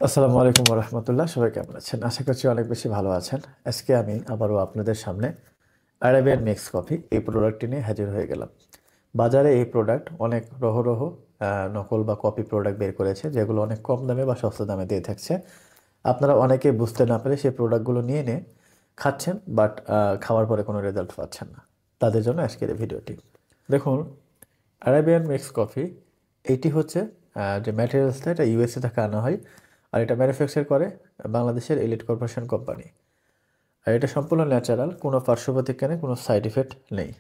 আসসালামু আলাইকুম রহমতুল্লাহ। সবাই কেমন আছেন? আশা করছি অনেক বেশি ভালো আছেন। আজকে আমি আবারও আপনাদের সামনে আরাবিয়ান মিক্স কফি এই প্রোডাক্টটি নিয়ে হাজির হয়ে গেলাম। বাজারে এই প্রোডাক্ট অনেক রহ নকল বা কপি প্রোডাক্ট বের করেছে, যেগুলো অনেক কম দামে বা সস্তা দামে দিয়ে থাকছে। আপনারা অনেকে বুঝতে না পেরে সেই প্রোডাক্টগুলো নিয়ে খাচ্ছেন, বাট খাওয়ার পরে কোনো রেজাল্ট পাচ্ছেন না। তাদের জন্য আজকের এই ভিডিওটি। দেখুন, আরাবিয়ান মিক্স কফি এইটি হচ্ছে যে ম্যাটেরিয়ালসটা, এটা ইউএসএ থেকে আনা হয়। আর এটা ম্যানুফ্যাকচার করে বাংলাদেশের এলিট কর্পোরেশন কোম্পানি। আর এটা সম্পূর্ণ ন্যাচারাল, কোনো পার্শ্ব প্রতিক্রিয়া, কোনো সাইড ইফেক্ট নেই।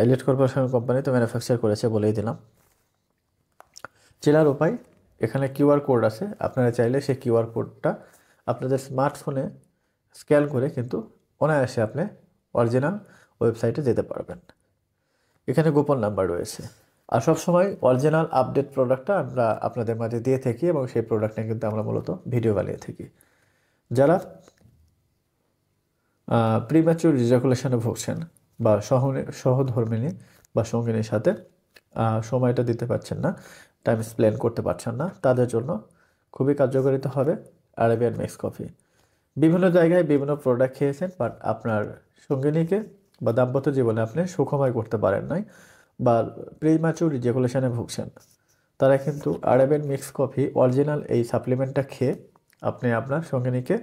এলিট কর্পোরেশন কোম্পানি তো ম্যানুফ্যাকচার করেছে বলেই দিলাম। চেনার উপায়, এখানে কিউআর কোড আছে। আপনারা চাইলে সেই কিউআর কোডটা আপনাদের স্মার্টফোনে স্ক্যান করে কিন্তু অনায়াসে আপনি অরিজিনাল ওয়েবসাইটে যেতে পারবেন। এখানে গোপন নাম্বার রয়েছে। আর সবসময় অরিজিনাল আপডেট প্রোডাক্টটা আমরা আপনাদের মাঝে দিয়ে থাকি, এবং সেই প্রোডাক্ট নিয়ে কিন্তু আমরা মূলত ভিডিও বানিয়ে থাকি। যারা প্রিম্যাচুর রিজাকুলেশনে ভুগছেন বা সহধর্মিণী বা সঙ্গিনীর সাথে সময়টা দিতে পারছেন না, টাইম স্পেন্ড করতে পারছেন না, তাদের জন্য খুবই কার্যকারিতা হবে আরাবিয়ান মিক্স কফি। বিভিন্ন জায়গায় বিভিন্ন প্রোডাক্ট খেয়েছেন, বাট আপনার সঙ্গিনীকে বা দাম্পত্য জীবনে আপনি সুখময় করতে পারেন নাই, বা প্রিম্যাচুর রিজাকুলেশনে ভুগছেন, তারা কিন্তু আরাবিয়ান মিক্স কফি অরিজিনাল এই সাপ্লিমেন্টটা খেয়ে আপনি আপনার সঙ্গিনীকে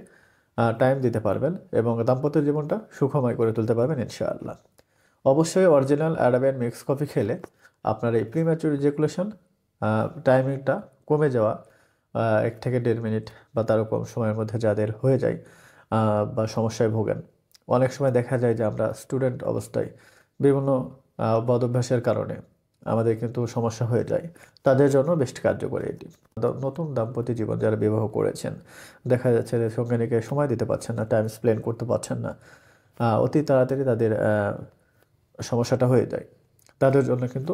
টাইম দিতে পারবেন এবং দাম্পত্য জীবনটা সুখময় করে তুলতে পারবেন ইনশাআল্লাহ। অবশ্যই অরিজিনাল আরাবিয়ান মিক্স কফি খেলে আপনার এই প্রিম্যাচুর ইজাকুলেশন টাইমিংটা কমে যাওয়া, 1 থেকে 1.5 মিনিট বা তারও কম সময়ের মধ্যে যাদের হয়ে যায় বা সমস্যায় ভোগেন। অনেক সময় দেখা যায় যে আমরা স্টুডেন্ট অবস্থায় বিভিন্ন বদভ্যাসের কারণে আমাদের কিন্তু সমস্যা হয়ে যায়। তাদের জন্য বেশ কার্যকরী এটি। নতুন দাম্পত্য জীবন যারা বিবাহ করেছেন, দেখা যাচ্ছে যে সঙ্গিনীকে সময় দিতে পারছেন না, টাইম স্পেন্ড করতে পারছেন না, অতি তাড়াতাড়ি তাদের সমস্যাটা হয়ে যায়। তাদের জন্য কিন্তু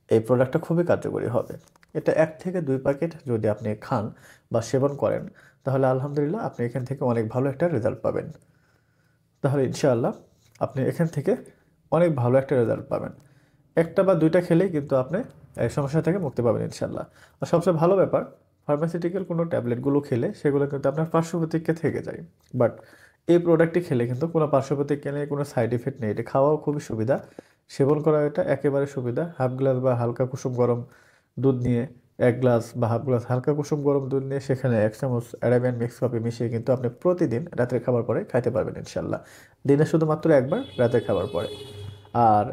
এই প্রোডাক্টটা খুবই কার্যকরী হবে। এটা 1 থেকে 2 প্যাকেট যদি আপনি খান বা সেবন করেন, তাহলে আলহামদুলিল্লাহ আপনি এখান থেকে অনেক ভালো একটা রেজাল্ট পাবেন। তাহলে ইনশাআল্লাহ আপনি এখান থেকে অনেক ভালো একটা রেজাল্ট পাবেন। 1 বা 2টা খেলেই কিন্তু আপনি এই সমস্যা থেকে মুক্তি পাবেন ইনশাআল্লাহ। আর সবচেয়ে ভালো ব্যাপার, ফার্মাসিউটিক্যাল কোনো ট্যাবলেটগুলো খেলে সেগুলো কিন্তু আপনার পার্শ্ব প্রতিক্রিয়া থেকে যায়। বাট এই প্রোডাক্টটি খেলে কিন্তু কোনো পার্শ্ব প্রতিক্রিয়া নেই, কোনো সাইড ইফেক্ট নেই। এটা খাওয়াও খুবই সুবিধা, সেবন করা এটা একেবারে সুবিধা। হাফ গ্লাস বা হালকা কুসুম গরম দুধ নিয়ে, 1 গ্লাস বা হাফ গ্লাস হালকা কুসুম গরম দুধ নিয়ে সেখানে 1 চামচ অ্যারাবিয়ান মিক্স কফি মিশিয়ে কিন্তু আপনি প্রতিদিন রাতের খাবার পরে খাইতে পারবেন ইনশাল্লাহ। দিনে শুধুমাত্র একবার, রাতের খাবার পরে। আর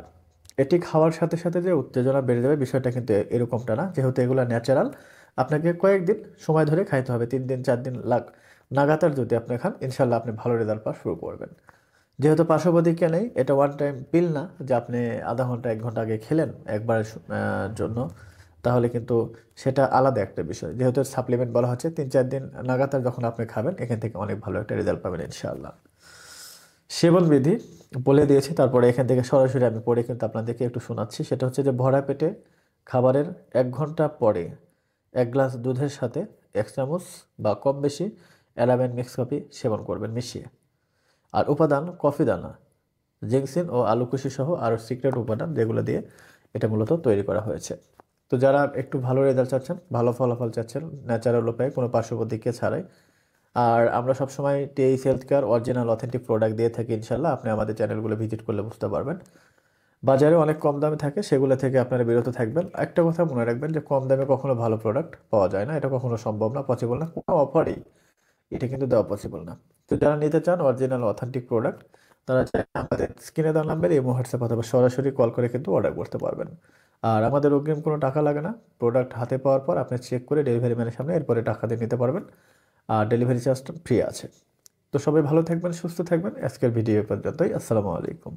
এটি খাওয়ার সাথে সাথে যে উত্তেজনা বেড়ে যাবে বিষয়টা কিন্তু এরকমটা না, যেহেতু এগুলো ন্যাচারাল। আপনাকে কয়েকদিন সময় ধরে খাইতে হবে, 3 দিন 4 দিন লাগাতার যদি আপনি খান, ইনশাল্লাহ আপনি ভালো রেজাল্ট পাওয়া শুরু করবেন। যেহেতু পার্শ্ব প্রতিক্রিয়া নেই, এটা ওয়ান টাইম পিল না যে আপনি আধা ঘন্টা 1 ঘন্টা আগে খেলেন একবারের জন্য, তাহলে কিন্তু সেটা আলাদা একটা বিষয়। যেহেতু সাপ্লিমেন্ট বলা হচ্ছে, 3-4 দিন লাগাতার যখন আপনি খাবেন, এখান থেকে অনেক ভালো একটা রেজাল্ট পাবেন ইনশাআল্লাহ। সেবন বিধি বলে দিয়েছি, তারপরে এখান থেকে সরাসরি আমি পড়ে কিন্তু আপনাদেরকে একটু শোনাচ্ছি। সেটা হচ্ছে যে ভরা পেটে খাবারের 1 ঘন্টা পরে 1 গ্লাস দুধের সাথে 1 চামচ বা কম বেশি অ্যালাবেন মিক্স কফি সেবন করবেন মিশিয়ে। আর উপাদান কফি দানা, জিংসিন ও আলুকুশি সহ আরও সিক্রেট উপাদান, যেগুলো দিয়ে এটা মূলত তৈরি করা হয়েছে। তো যারা একটু ভালো রেজাল্ট চাচ্ছেন, ভালো ফলাফল চাচ্ছেন, ন্যাচারাল উপায়ে কোনো পার্শ্ব প্রতিক্রিয়া ছাড়াই, আর আমরা সবসময় TH health care original authentic product দিয়ে থাকি ইনশাল্লাহ। আপনি আমাদের চ্যানেলগুলো ভিজিট করলে বুঝতে পারবেন। বাজারে অনেক কম দামে থাকে, সেগুলো থেকে আপনারা বিরত থাকবেন। একটা কথা মনে রাখবেন যে কম দামে কখনো ভালো প্রোডাক্ট পাওয়া যায় না, এটা কখনো সম্ভব না, পসিবল না, কোনো অফারেই এটা কিন্তু দেওয়া পসিবল না। তো যারা নিতে চান অরিজিনাল অথেন্টিক প্রোডাক্ট, তারা চাইলে আমাদের স্ক্রিনে দেওয়া নাম্বার এই হোয়াটসঅ্যাপ অথবা সরাসরি কল করে কিন্তু অর্ডার করতে পারবেন। আর আমাদের অগ্রিম কোনো টাকা লাগে না। প্রোডাক্ট হাতে পাওয়ার পর আপনি চেক করে ডেলিভারি ম্যানের সামনে এরপরে টাকা দিয়ে নিতে পারবেন। আর ডেলিভারি চার্জটা ফ্রি আছে। তো সবাই ভালো থাকবেন, সুস্থ থাকবেন। আজকের ভিডিও এ পর্যন্তই। আসসালামু আলাইকুম।